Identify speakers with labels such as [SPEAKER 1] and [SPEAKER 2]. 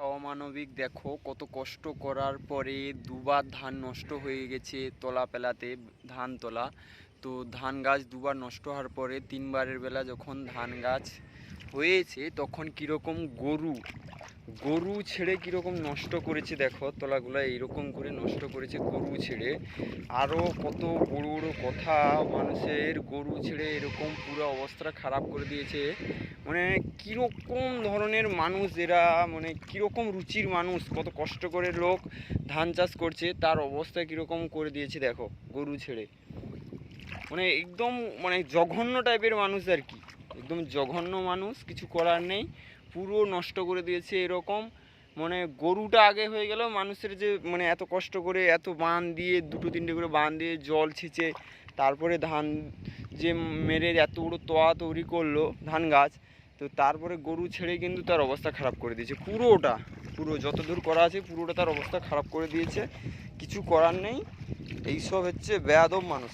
[SPEAKER 1] অমানবিক, দেখো কত কষ্ট করার পরে দুবার ধান নষ্ট হয়ে গেছে তলা পেলাতে, ধান তোলা। তো ধান গাছ দুবার নষ্ট হওয়ার পরে তিনবারের বেলা যখন ধান গাছ হয়েছে তখন কীরকম গরু ছেড়ে কীরকম নষ্ট করেছে, দেখো তলাগুলো এইরকম করে নষ্ট করেছে গরু ছেড়ে। আরও কত বড় বড় কথা, মানুষের গরু ছেড়ে এরকম পুরো অবস্থা খারাপ করে দিয়েছে। মানে কীরকম ধরনের মানুষ এরা, মানে কীরকম রুচির মানুষ, কত কষ্ট করে লোক ধান চাষ করছে, তার অবস্থা কীরকম করে দিয়েছে দেখো গরু ছেড়ে। মানে একদম মানে জঘন্য টাইপের মানুষ আর কি, একদম জঘন্য মানুষ, কিছু করার নেই, পুরো নষ্ট করে দিয়েছে এরকম। মানে গরুটা আগে হয়ে গেল, মানুষের যে মানে এত কষ্ট করে এত বান দিয়ে দুটো তিনটে করে বান দিয়ে জল ছেঁচে তারপরে ধান যে মেরে এত বড়ো তোয়া তৈরি করলো ধান গাছ, তো তারপরে গরু ছেড়ে কিন্তু তার অবস্থা খারাপ করে দিয়েছে পুরোটা, পুরো যতদূর করা আছে পুরোটা তার অবস্থা খারাপ করে দিয়েছে। কিছু করার নেই, এইসব হচ্ছে বেয়াদব মানুষ।